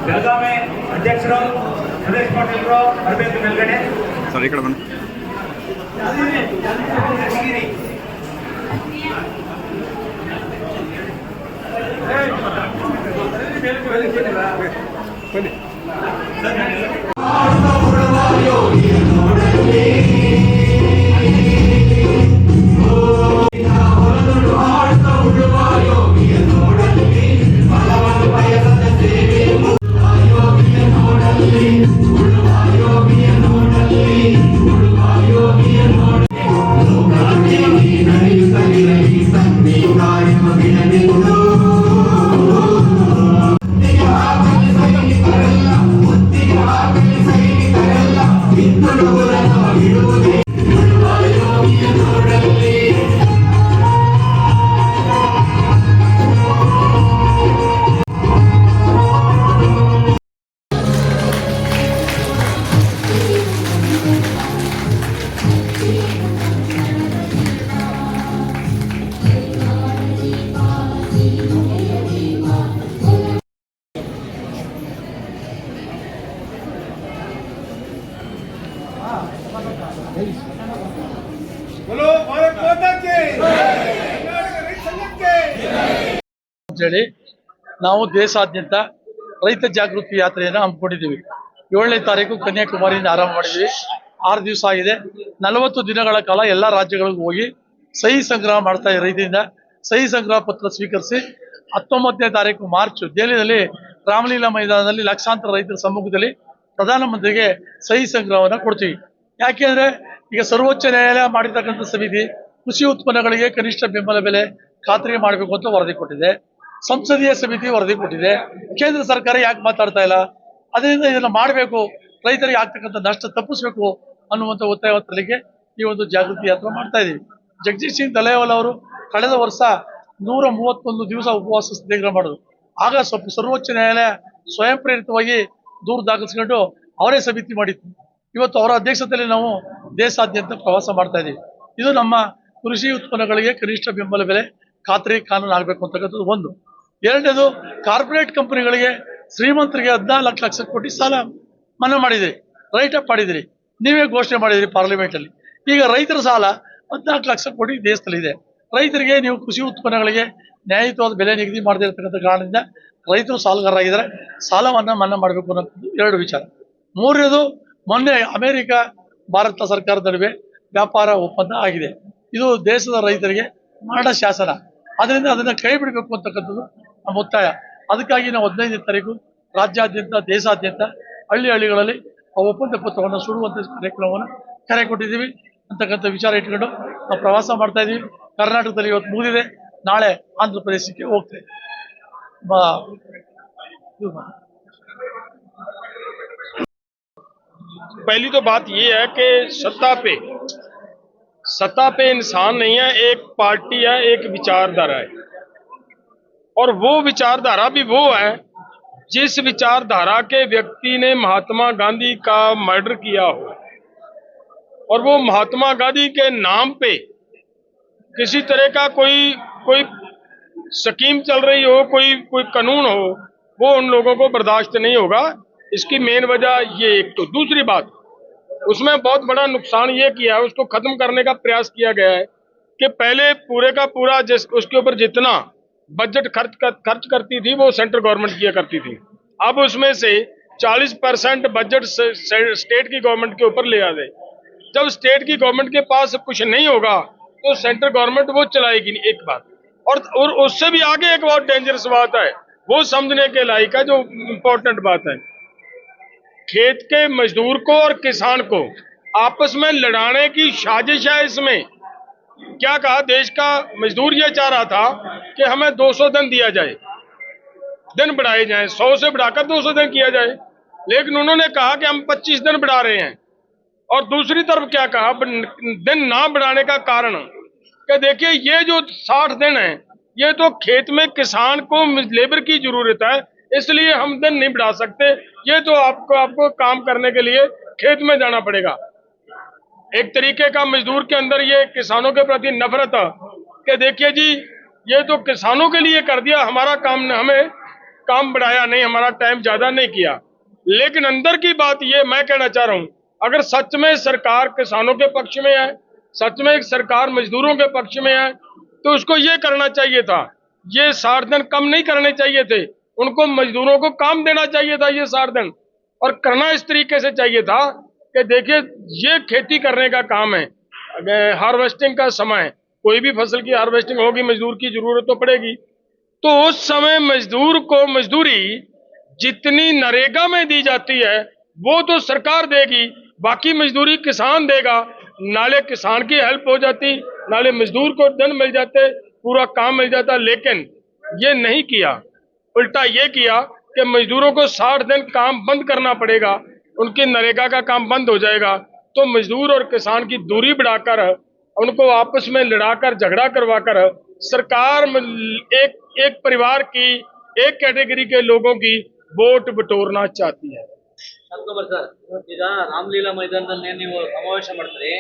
ಬೆಳಗಾವಿ ಅಧ್ಯಕ್ಷರು ಸುರೇಶ್ ಪಾಟೀಲ್ರು ಬರಬೇಕು ಮೇಲ್ಗಡೆ ಸರ್ ಈ ಕಡೆ ಬನ್ನಿ. ಬನ್ನಿ. ಅಂತೇಳಿ ನಾವು ದೇಶಾದ್ಯಂತ ರೈತ ಜಾಗೃತಿ ಯಾತ್ರೆಯನ್ನು ಹಮ್ಮಿಕೊಂಡಿದ್ದೀವಿ. 7ನೇ ತಾರೀಕು ಕನ್ಯಾಕುಮಾರಿಯಿಂದ ಆರಂಭ ಮಾಡಿದ್ವಿ. 6 ದಿವಸ ಆಗಿದೆ. 40 ದಿನಗಳ ಕಾಲ ಎಲ್ಲ ರಾಜ್ಯಗಳಿಗೂ ಹೋಗಿ ಸಹಿ ಸಂಗ್ರಹ ಮಾಡ್ತಾ ಇದ್ದೀವಿ. ರೈತರಿಂದ ಸಹಿ ಸಂಗ್ರಹ ಪತ್ರ ಸ್ವೀಕರಿಸಿ 19ನೇ ತಾರೀಕು ಮಾರ್ಚ್ ದೆಹಲಿಯಲ್ಲಿ ರಾಮಲೀಲಾ ಮೈದಾನದಲ್ಲಿ ಲಕ್ಷಾಂತರ ರೈತರ ಸಮ್ಮುಖದಲ್ಲಿ ಪ್ರಧಾನಮಂತ್ರಿಗೆ ಸಹಿ ಸಂಗ್ರಹವನ್ನು ಕೊಡ್ತೀವಿ. ಯಾಕೆಂದ್ರೆ ಈಗ ಸರ್ವೋಚ್ಚ ನ್ಯಾಯಾಲಯ ಮಾಡಿರ್ತಕ್ಕಂಥ ಸಮಿತಿ ಕೃಷಿ ಉತ್ಪನ್ನಗಳಿಗೆ ಕನಿಷ್ಠ ಬೆಂಬಲ ಬೆಲೆ ಖಾತ್ರಿ ಮಾಡಬೇಕು ಅಂತ ವರದಿ ಕೊಟ್ಟಿದೆ. ಸಂಸದೀಯ ಸಮಿತಿ ವರದಿ ಕೊಟ್ಟಿದೆ. ಕೇಂದ್ರ ಸರ್ಕಾರ ಯಾಕೆ ಮಾತಾಡ್ತಾ ಇಲ್ಲ? ಅದರಿಂದ ಇದನ್ನ ಮಾಡಬೇಕು, ರೈತರಿಗೆ ಆಗ್ತಕ್ಕಂಥ ನಷ್ಟ ತಪ್ಪಿಸ್ಬೇಕು ಅನ್ನುವಂಥ ಒತ್ತಾಯಕ್ಕೆ ಈ ಒಂದು ಜಾಗೃತಿ ಯಾತ್ರೆ ಮಾಡ್ತಾ ಇದೀವಿ. ಜಗದೀಶ್ ಸಿಂಗ್ ದಲೇವಾಲ್ ಅವರು ಕಳೆದ ವರ್ಷ 131 ದಿವಸ ಉಪವಾಸ ಸತ್ಯಾಗ್ರಹ ಮಾಡೋದು. ಆಗ ಸರ್ವೋಚ್ಚ ನ್ಯಾಯಾಲಯ ಸ್ವಯಂ ಪ್ರೇರಿತವಾಗಿ ದೂರು ದಾಖಲಿಸಿಕೊಂಡು ಅವರೇ ಸಮಿತಿ ಮಾಡಿತ್ತು. ಇವತ್ತು ಅವರ ಅಧ್ಯಕ್ಷತೆಯಲ್ಲಿ ನಾವು ದೇಶಾದ್ಯಂತ ಪ್ರವಾಸ ಮಾಡ್ತಾ ಇದ್ದೀವಿ. ಇದು ನಮ್ಮ ಕೃಷಿ ಉತ್ಪನ್ನಗಳಿಗೆ ಕನಿಷ್ಠ ಬೆಂಬಲ ಬೆಲೆ ಖಾತ್ರಿ ಕಾನೂನು ಆಗಬೇಕು ಅಂತಕ್ಕಂಥದ್ದು ಒಂದು. ಎರಡನೇದು, ಕಾರ್ಪೊರೇಟ್ ಕಂಪನಿಗಳಿಗೆ ಶ್ರೀಮಂತರಿಗೆ 14 ಲಕ್ಷ ಕೋಟಿ ಸಾಲ ಮನ್ನಾ ಮಾಡಿದಿರಿ, ರೈಟ್ ಅಪ್ ಮಾಡಿದಿರಿ, ನೀವೇ ಘೋಷಣೆ ಮಾಡಿದಿರಿ ಪಾರ್ಲಿಮೆಂಟ್ ಅಲ್ಲಿ. ಈಗ ರೈತರ ಸಾಲ 14 ಲಕ್ಷ ಕೋಟಿ ದೇಶದಲ್ಲಿದೆ. ರೈತರಿಗೆ ನೀವು ಕೃಷಿ ಉತ್ಪನ್ನಗಳಿಗೆ ನ್ಯಾಯಯುತವಾದ ಬೆಲೆ ನಿಗದಿ ಮಾಡದೇ ಇರತಕ್ಕಂಥ ಕಾರಣದಿಂದ ರೈತರು ಸಾಲಗಾರರಾಗಿದ್ದಾರೆ. ಸಾಲವನ್ನ ಮನ್ನಾ ಮಾಡಬೇಕು ಅನ್ನೋದು ಎರಡು ವಿಚಾರ. ಮೂರನೇದು, ಮೊನ್ನೆ ಅಮೆರಿಕ ಭಾರತ ಸರ್ಕಾರದ ನಡುವೆ ವ್ಯಾಪಾರ ಒಪ್ಪಂದ ಆಗಿದೆ. ಇದು ದೇಶದ ರೈತರಿಗೆ ಮರಣ ಶಾಸನ. ಅದರಿಂದ ಅದನ್ನ ಕೈ ಬಿಡಬೇಕು ಅಂತಕ್ಕಂಥದ್ದು ನಮ್ಮ ಒತ್ತಾಯ. ಅದಕ್ಕಾಗಿ ನಾವು 15ನೇ ತಾರೀಕು ರಾಜ್ಯಾದ್ಯಂತ ದೇಶಾದ್ಯಂತ ಹಳ್ಳಿಗಳಲ್ಲಿ ಆ ಒಪ್ಪಂದ ಪತ್ರವನ್ನು ಸುಡುವಂತ ಕಾರ್ಯಕ್ರಮವನ್ನು ಕರೆ ಕೊಟ್ಟಿದ್ದೀವಿ ಅಂತಕ್ಕಂಥ ವಿಚಾರ ಇಟ್ಕೊಂಡು ನಾವು ಪ್ರವಾಸ ಮಾಡ್ತಾ ಇದ್ದೀವಿ. ಕರ್ನಾಟಕದಲ್ಲಿ ಇವತ್ತು ಮುಗಿದಿದೆ, ನಾಳೆ ಆಂಧ್ರ ಪ್ರದೇಶಕ್ಕೆ ಹೋಗ್ತೇವೆ. पहली तो बात ये है कि सत्ता पे इंसान नहीं है, एक पार्टी है, एक विचारधारा है। और वो विचारधारा भी वो है जिस विचारधारा के व्यक्ति ने महात्मा गांधी का मर्डर किया हो और वो महात्मा गांधी के नाम पे किसी तरह का कोई स्कीम चल रही हो, कोई कानून हो, वो उन लोगों को बर्दाश्त नहीं होगा। इसकी मेन वजह ये एक। तो दूसरी बात, उसमें बहुत बड़ा नुकसान ये किया है, उसको खत्म करने का प्रयास किया गया है कि पहले पूरे का पूरा उसके ऊपर जितना बजट खर्च करती थी वो सेंट्रल गवर्नमेंट किया करती थी। अब उसमें से 40% बजट स्टेट की गवर्नमेंट के ऊपर ले आ गए। जब स्टेट की गवर्नमेंट के पास कुछ नहीं होगा तो सेंट्रल गवर्नमेंट वो चलाएगी नहीं, एक बात। और उससे भी आगे एक बहुत डेंजरस बात है, वो समझने के लायक है, जो इम्पोर्टेंट बात है। खेत के मजदूर को और किसान को आपस में लड़ाने की साजिश है। इसमें क्या कहा, देश का मजदूर ये चाह रहा था कि हमें 200 दिन दिया जाए, दिन बढ़ाए जाएं, 100 से बढ़ाकर 200 दिन किया जाए, लेकिन उन्होंने कहा कि हम 25 दिन बढ़ा रहे हैं। और दूसरी तरफ क्या कहा, दिन ना बढ़ाने का कारण कि देखिए ये जो 60 दिन है ये तो खेत में किसान को लेबर की जरूरत है, इसलिए हम दिन नहीं बढ़ा सकते, ये तो आपको काम करने के लिए खेत में जाना पड़ेगा। एक तरीके का मजदूर के अंदर ये किसानों के प्रति नफरत है कि देखिए जी ये तो किसानों के लिए कर दिया, हमारा काम, हमें काम बढ़ाया नहीं, हमारा टाइम ज्यादा नहीं किया। लेकिन अंदर की बात ये मैं कहना चाह रहा हूं, अगर सच में सरकार किसानों के पक्ष में है, सच में सरकार मजदूरों के पक्ष में है, तो उसको ये करना चाहिए था, ये 60 दिन कम नहीं करने चाहिए थे, उनको मजदूरों को काम देना चाहिए था ये 60 दिन। और करना इस तरीके से चाहिए था कि देखिए ये खेती करने का काम है, हार्वेस्टिंग का समय, कोई भी फसल की हार्वेस्टिंग होगी मजदूर की जरूरत तो पड़ेगी, तो उस समय मजदूर को मजदूरी जितनी नरेगा में दी जाती है वो तो सरकार देगी, बाकी मजदूरी किसान देगा। नाले किसान की हेल्प हो जाती, नाले मजदूर को दिन मिल जाते, पूरा काम मिल जाता, लेकिन ये नहीं किया। उल्टा ये किया कि मजदूरों को 60 दिन काम बंद करना पड़ेगा, उनकी नरेगा का काम बंद हो जाएगा। तो मजदूर और किसान की दूरी बढ़ाकर, उनको आपस में लड़ाकर, झगड़ा करवाकर सरकार एक परिवार की, एक कैटेगरी के लोगों की वोट बटोरना चाहती है। ಅಕ್ಟೋಬರ್ ಸರ್, ಈಗ ರಾಮಲೀಲಾ ಮೈದಾನದಲ್ಲಿ ನೀವು ಸಮಾವೇಶ ಮಾಡ್ತೀರಿ,